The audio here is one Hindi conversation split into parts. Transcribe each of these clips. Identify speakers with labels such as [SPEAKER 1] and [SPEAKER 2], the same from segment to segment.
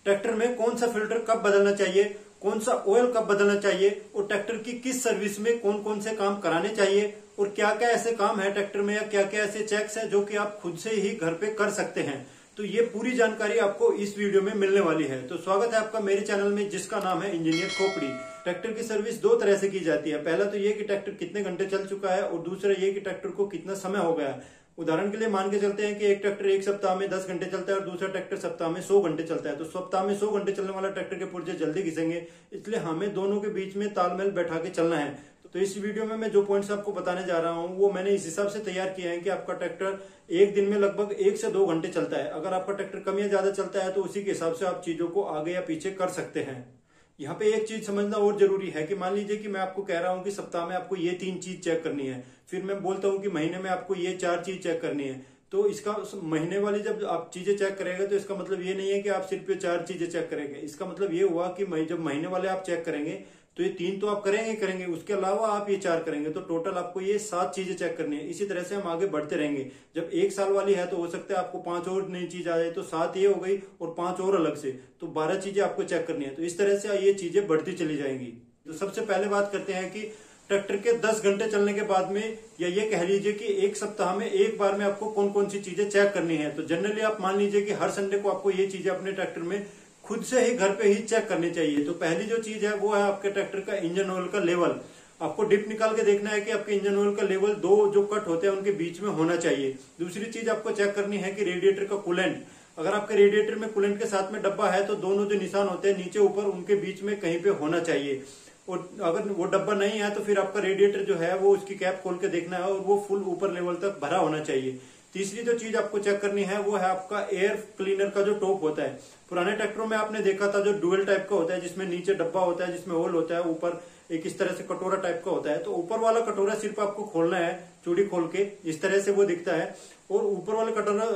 [SPEAKER 1] ट्रैक्टर में कौन सा फिल्टर कब बदलना चाहिए, कौन सा ऑयल कब बदलना चाहिए और ट्रैक्टर की किस सर्विस में कौन कौन से काम कराने चाहिए और क्या क्या ऐसे काम है ट्रैक्टर में या क्या क्या ऐसे चेक्स हैं जो कि आप खुद से ही घर पे कर सकते हैं। तो ये पूरी जानकारी आपको इस वीडियो में मिलने वाली है। तो स्वागत है आपका मेरे चैनल में जिसका नाम है इंजीनियर खोपड़ी। ट्रैक्टर की सर्विस दो तरह से की जाती है। पहला तो ये कि ट्रैक्टर कितने घंटे चल चुका है और दूसरा ये कि ट्रैक्टर को कितना समय हो गया। उदाहरण के लिए मान के चलते हैं कि एक ट्रैक्टर एक सप्ताह में 10 घंटे चलता है और दूसरा ट्रैक्टर सप्ताह में 100 घंटे चलता है। तो सप्ताह में 100 घंटे चलने वाला ट्रैक्टर के पुर्जे जल्दी घिसेंगे, इसलिए हमें दोनों के बीच में तालमेल बैठा के चलना है। तो इस वीडियो में मैं जो पॉइंट्स आपको बताने जा रहा हूं वो मैंने इस हिसाब से तैयार किया है कि आपका ट्रैक्टर एक दिन में लगभग 1 से 2 घंटे चलता है। अगर आपका ट्रैक्टर कम या ज्यादा चलता है तो उसी के हिसाब से आप चीजों को आगे या पीछे कर सकते हैं। यहाँ पे एक चीज समझना और जरूरी है कि मान लीजिए कि मैं आपको कह रहा हूँ कि सप्ताह में आपको ये 3 चीज चेक करनी है, फिर मैं बोलता हूँ कि महीने में आपको ये 4 चीज चेक करनी है। तो इसका महीने वाली जब आप चीजें चेक करेंगे तो इसका मतलब ये नहीं है कि आप सिर्फ 4 चीजें चेक करेंगे। इसका मतलब ये हुआ कि जब महीने वाले आप चेक करेंगे तो ये 3 तो आप करेंगे, उसके अलावा आप ये 4 करेंगे, तो टोटल आपको ये 7 चीजें चेक करनी है। इसी तरह से हम आगे बढ़ते रहेंगे। जब 1 साल वाली है तो हो सकता है आपको 5 और नई चीज आ जाए, तो 7 ये हो गई और 5 और अलग से, तो 12 चीजें आपको चेक करनी है। तो इस तरह से ये चीजें बढ़ती चली जाएंगी। तो सबसे पहले बात करते हैं कि ट्रैक्टर के 10 घंटे चलने के बाद में, या ये कह लीजिए कि एक सप्ताह में एक बार में आपको कौन कौन सी चीजें चेक करनी है। तो जनरली आप मान लीजिए कि हर संडे को आपको ये चीजें अपने ट्रैक्टर में खुद से ही घर पे ही चेक करनी चाहिए। तो पहली जो चीज है वो है आपके ट्रैक्टर का इंजन ऑयल का लेवल। आपको डिप निकाल के देखना है कि आपके इंजन ऑयल का लेवल 2 जो कट होते हैं उनके बीच में होना चाहिए। दूसरी चीज आपको चेक करनी है कि रेडिएटर का कूलेंट, अगर आपके रेडिएटर में कूलेंट के साथ में डब्बा है तो दोनों जो निशान होते हैं नीचे ऊपर उनके बीच में कहीं पे होना चाहिए। और अगर वो डब्बा नहीं है तो फिर आपका रेडिएटर जो है वो उसकी कैप खोल के देखना है और वो फुल ऊपर लेवल तक भरा होना चाहिए। तीसरी जो चीज आपको चेक करनी है वो है आपका एयर क्लीनर का जो टॉप होता है। पुराने ट्रैक्टरों में आपने देखा था जो डुअल टाइप का होता है, जिसमें नीचे डब्बा होता है, जिसमें होल होता है, ऊपर एक इस तरह से कटोरा टाइप का होता है। तो ऊपर वाला कटोरा सिर्फ आपको खोलना है, चूड़ी खोल के इस तरह से वो दिखता है, और ऊपर वाला कटोरा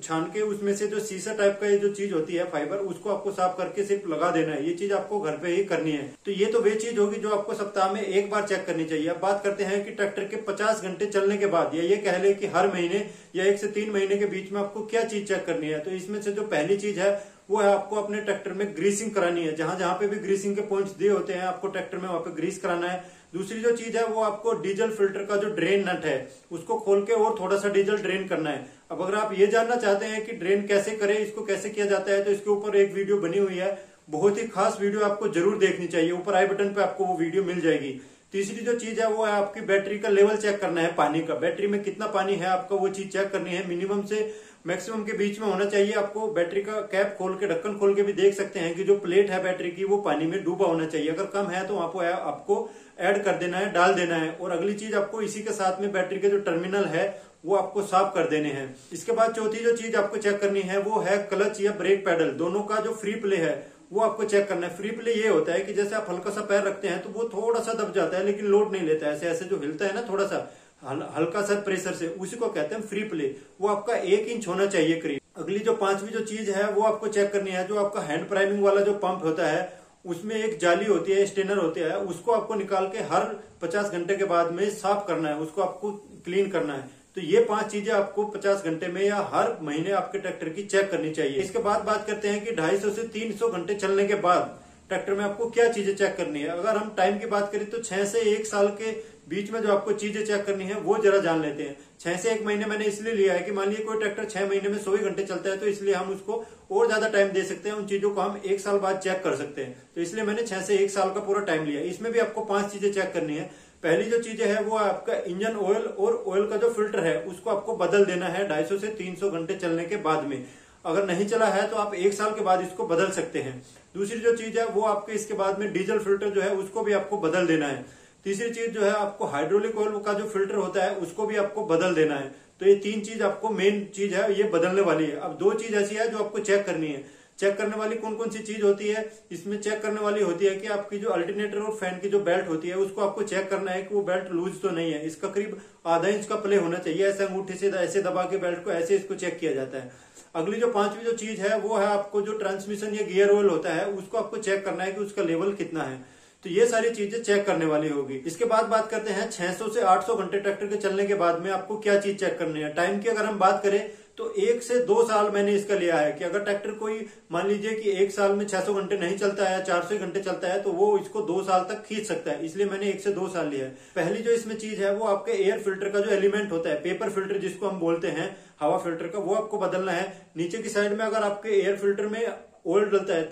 [SPEAKER 1] छान के उसमें से जो शीशा टाइप का ये जो चीज होती है फाइबर, उसको आपको साफ करके सिर्फ लगा देना है। ये चीज आपको घर पे ही करनी है। तो ये तो वे चीज होगी जो आपको सप्ताह में एक बार चेक करनी चाहिए। अब बात करते हैं कि ट्रैक्टर के 50 घंटे चलने के बाद, या ये कह ले कि हर महीने या 1 से 3 महीने के बीच में आपको क्या चीज चेक करनी है। तो इसमें से जो पहली चीज है वो है आपको अपने ट्रैक्टर में ग्रीसिंग करानी है। जहां जहां पे भी ग्रीसिंग के पॉइंट्स दिए होते हैं आपको ट्रैक्टर में वहां पे ग्रीस कराना है। दूसरी जो चीज है वो आपको डीजल फिल्टर का जो ड्रेन नट है उसको खोल के और थोड़ा सा डीजल ड्रेन करना है। अब अगर आप ये जानना चाहते हैं कि ड्रेन कैसे करें, इसको कैसे किया जाता है, तो इसके ऊपर एक वीडियो बनी हुई है, बहुत ही खास वीडियो, आपको जरूर देखनी चाहिए। ऊपर आई बटन पे आपको वो वीडियो मिल जाएगी। तीसरी जो चीज है वो है आपकी बैटरी का लेवल चेक करना है, पानी का। बैटरी में कितना पानी है आपका वो चीज चेक करनी है। मिनिमम से मैक्सिमम के बीच में होना चाहिए। आपको बैटरी का कैप खोल के, ढक्कन खोल के भी देख सकते हैं कि जो प्लेट है बैटरी की वो पानी में डूबा होना चाहिए। अगर कम है तो आपको ऐड कर देना है, डाल देना है। और अगली चीज आपको इसी के साथ में बैटरी के जो टर्मिनल है वो आपको साफ कर देने हैं। इसके बाद चौथी जो चीज आपको चेक करनी है वो है क्लच या ब्रेक पैडल, दोनों का जो फ्री प्ले है वो आपको चेक करना है। फ्री प्ले ये होता है कि जैसे आप हल्का सा पैर रखते हैं तो वो थोड़ा सा दब जाता है लेकिन लोड नहीं लेता है। ऐसे ऐसे जो हिलता है ना थोड़ा सा हल्का सा प्रेशर से, उसी को कहते हैं फ्री प्ले। वो आपका 1 इंच होना चाहिए करीब। अगली जो 5वीं जो चीज है वो आपको चेक करनी है, जो आपका हैंड प्राइमिंग वाला जो पंप होता है उसमें एक जाली होती है, स्टेनर होती है, उसको आपको निकाल के हर 50 घंटे के बाद में साफ करना है, उसको आपको क्लीन करना है। तो ये 5 चीजें आपको 50 घंटे में या हर महीने आपके ट्रैक्टर की चेक करनी चाहिए। इसके बाद बात करते हैं कि 250 से 300 घंटे चलने के बाद ट्रैक्टर में आपको क्या चीजें चेक करनी है। अगर हम टाइम की बात करें तो 6 से 1 साल के बीच में जो आपको चीजें चेक करनी है वो जरा जान लेते हैं। 6 से 1 महीने मैंने इसलिए लिया है कि मान लीजिए कोई ट्रैक्टर 6 महीने में 100 घंटे चलता है, तो इसलिए हम उसको और ज्यादा टाइम दे सकते हैं। उन चीजों को हम 1 साल बाद चेक कर सकते हैं। तो इसलिए मैंने 6 से 1 साल का पूरा टाइम लिया। इसमें भी आपको 5 चीजें चेक करनी है। पहली जो चीजें है वो आपका इंजन ऑयल, और ऑयल का जो फिल्टर है उसको आपको बदल देना है 250 से 300 घंटे चलने के बाद में। अगर नहीं चला है तो आप 1 साल के बाद इसको बदल सकते हैं। दूसरी जो चीज है वो आपके इसके बाद में डीजल फिल्टर जो है उसको भी आपको बदल देना है। तीसरी चीज जो है आपको हाइड्रोलिक ऑयल का जो फिल्टर होता है उसको भी आपको बदल देना है। तो ये 3 चीज आपको मेन चीज है, ये बदलने वाली है। अब 2 चीज ऐसी है जो आपको चेक करनी है। चेक करने वाली कौन कौन सी चीज होती है, इसमें चेक करने वाली होती है कि आपकी जो अल्टरनेटर और फैन की जो बेल्ट होती है उसको आपको चेक करना है कि वो बेल्ट लूज तो नहीं है। इसका करीब आधा इंच का प्ले होना चाहिए। ऐसे अंगूठे से ऐसे दबा के बेल्ट को ऐसे इसको चेक किया जाता है। अगली जो 5वीं जो चीज है वो है आपको जो ट्रांसमिशन या गियर ऑयल होता है उसको आपको चेक करना है कि उसका लेवल कितना है। तो ये सारी चीजें चेक करने वाली होगी। इसके बाद बात करते हैं 600 से 800 घंटे ट्रैक्टर के चलने के बाद में आपको क्या चीज चेक करनी है। टाइम की अगर हम बात करें तो 1 से 2 साल मैंने इसका लिया है कि अगर ट्रैक्टर कोई मान लीजिए कि 1 साल में 600 घंटे नहीं चलता है, 400 घंटे चलता है, तो वो इसको 2 साल तक खींच सकता है। इसलिए मैंने 1 से 2 साल लिया है। पहली जो इसमें चीज है वो आपके एयर फिल्टर का जो एलिमेंट होता है, पेपर फिल्टर जिसको हम बोलते हैं, हवा फिल्टर का, वो आपको बदलना है। नीचे की साइड में अगर आपके एयर फिल्टर में ऑयल डलता है,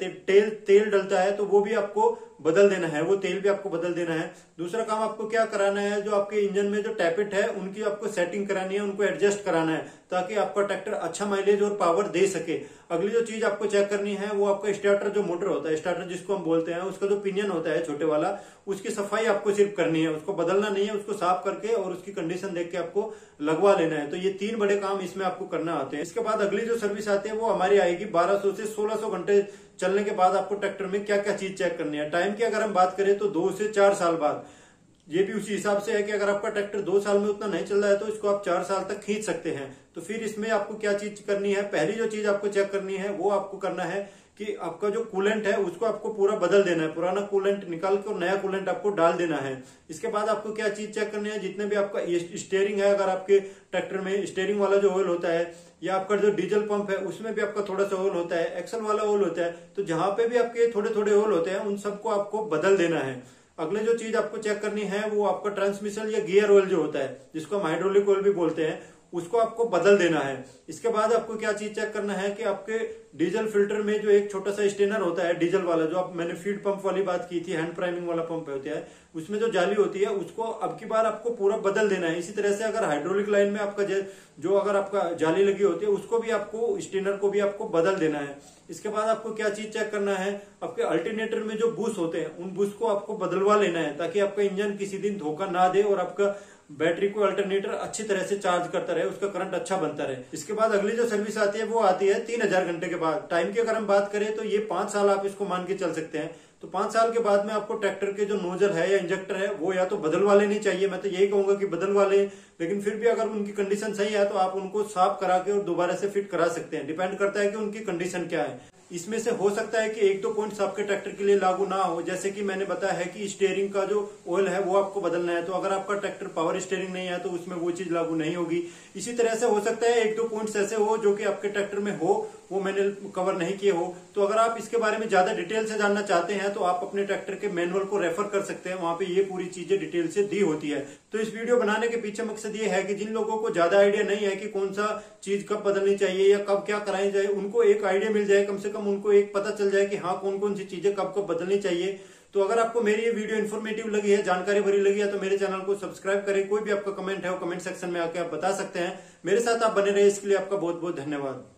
[SPEAKER 1] तेल डलता है, तो वो भी आपको बदल देना है, वो तेल भी आपको बदल देना है। दूसरा काम आपको क्या कराना है, जो आपके इंजन में जो टैपेट है उनकी आपको सेटिंग करानी है, उनको एडजस्ट कराना है ताकि आपका ट्रैक्टर अच्छा माइलेज और पावर दे सके। अगली जो चीज आपको चेक करनी है वो आपका स्टार्टर जो मोटर होता है, स्टार्टर जिसको हम बोलते हैं, उसका जो पिनियन होता है छोटे वाला, उसकी सफाई आपको सिर्फ करनी है, उसको बदलना नहीं है, उसको साफ करके और उसकी कंडीशन देख के आपको लगवा लेना है। तो ये 3 बड़े काम इसमें आपको करना आते हैं। इसके बाद अगली जो सर्विस आती है वो हमारी आएगी 1200 से 1600 घंटे चलने के बाद आपको ट्रैक्टर में क्या क्या चीज चेक करनी है। टाइम की अगर हम बात करें तो 2 से 4 साल बाद, ये भी उसी हिसाब से है कि अगर आपका ट्रैक्टर 2 साल में उतना नहीं चल रहा है तो इसको आप 4 साल तक खींच सकते हैं। तो फिर इसमें आपको क्या चीज करनी है, पहली जो चीज आपको चेक करनी है वो आपको करना है कि आपका जो कूलेंट है उसको आपको पूरा बदल देना है, पुराना कूलेंट निकाल के और नया कूलेंट आपको डाल देना है। इसके बाद आपको क्या चीज चेक करनी है, जितने भी आपका स्टीयरिंग है, अगर आपके ट्रैक्टर में स्टीयरिंग वाला जो ऑयल होता है या आपका जो डीजल पंप है उसमें भी आपका थोड़ा सा ऑयल होता है, एक्सल वाला ऑयल होता है, तो जहां पे भी आपके थोड़े थोड़े ऑयल होते हैं उन सबको आपको बदल देना है। अगले जो चीज आपको चेक करनी है वो आपका ट्रांसमिशन या गियर ऑयल जो होता है, जिसको हम हाइड्रोलिक ऑयल भी बोलते हैं, उसको आपको बदल देना है। इसके बाद आपको क्या चीज चेक करना है कि आपके डीजल फिल्टर में जो एक छोटा सा स्टेनर होता है डीजल वाला, जो आप मैंने फीड पंप वाली बात की थी, हैंड प्राइमिंग वाला पंप होता है, उसमें जो जाली होती है उसको अब की बार आपको पूरा बदल देना है। इसी तरह से अगर हाइड्रोलिक लाइन में आपका जो अगर आपका जाली लगी होती है उसको भी आपको, स्टेनर को भी आपको बदल देना है। इसके बाद आपको क्या चीज चेक करना है, आपके अल्टरनेटर में जो बुश होते हैं उन बुश को आपको बदलवा लेना है ताकि आपका इंजन किसी दिन धोखा ना दे और आपका बैटरी को अल्टरनेटर अच्छी तरह से चार्ज करता रहे, उसका करंट अच्छा बनता रहे। इसके बाद अगली जो सर्विस आती है वो आती है 3000 घंटे के बाद। टाइम की अगर हम बात करें तो ये 5 साल आप इसको मान के चल सकते हैं। तो 5 साल के बाद में आपको ट्रैक्टर के जो नोजल है या इंजेक्टर है वो या तो बदलवा लेनी चाहिए, मैं तो यही कहूंगा कि बदलवा लें, लेकिन फिर भी अगर उनकी कंडीशन सही है तो आप उनको साफ करा के और दोबारा से फिट करा सकते हैं। डिपेंड करता है कि उनकी कंडीशन क्या है। इसमें से हो सकता है कि 1-2 पॉइंट्स आपके ट्रैक्टर के लिए लागू ना हो, जैसे कि मैंने बताया है कि स्टीयरिंग का जो ऑयल है वो आपको बदलना है, तो अगर आपका ट्रैक्टर पावर स्टीयरिंग नहीं है तो उसमें वो चीज लागू नहीं होगी। इसी तरह से हो सकता है 1-2 पॉइंट्स ऐसे हो जो कि आपके ट्रैक्टर में हो, वो मैंने कवर नहीं किए हो। तो अगर आप इसके बारे में ज्यादा डिटेल से जानना चाहते हैं तो आप अपने ट्रैक्टर के मैनुअल को रेफर कर सकते हैं, वहां पे ये पूरी चीजें डिटेल से दी होती है। तो इस वीडियो बनाने के पीछे मकसद ये है कि जिन लोगों को ज्यादा आइडिया नहीं है कि कौन सा चीज कब बदलनी चाहिए या कब क्या कराई जाए, उनको एक आइडिया मिल जाए, कम से कम उनको एक पता चल जाए कि हाँ कौन कौन सी चीजें कब कब बदलनी चाहिए। तो अगर आपको मेरी ये वीडियो इन्फॉर्मेटिव लगी है, जानकारी भरी लगी है, तो मेरे चैनल को सब्सक्राइब करें। कोई भी आपका कमेंट है वो कमेंट सेक्शन में आके आप बता सकते हैं। मेरे साथ आप बने रहे इसके लिए आपका बहुत बहुत धन्यवाद।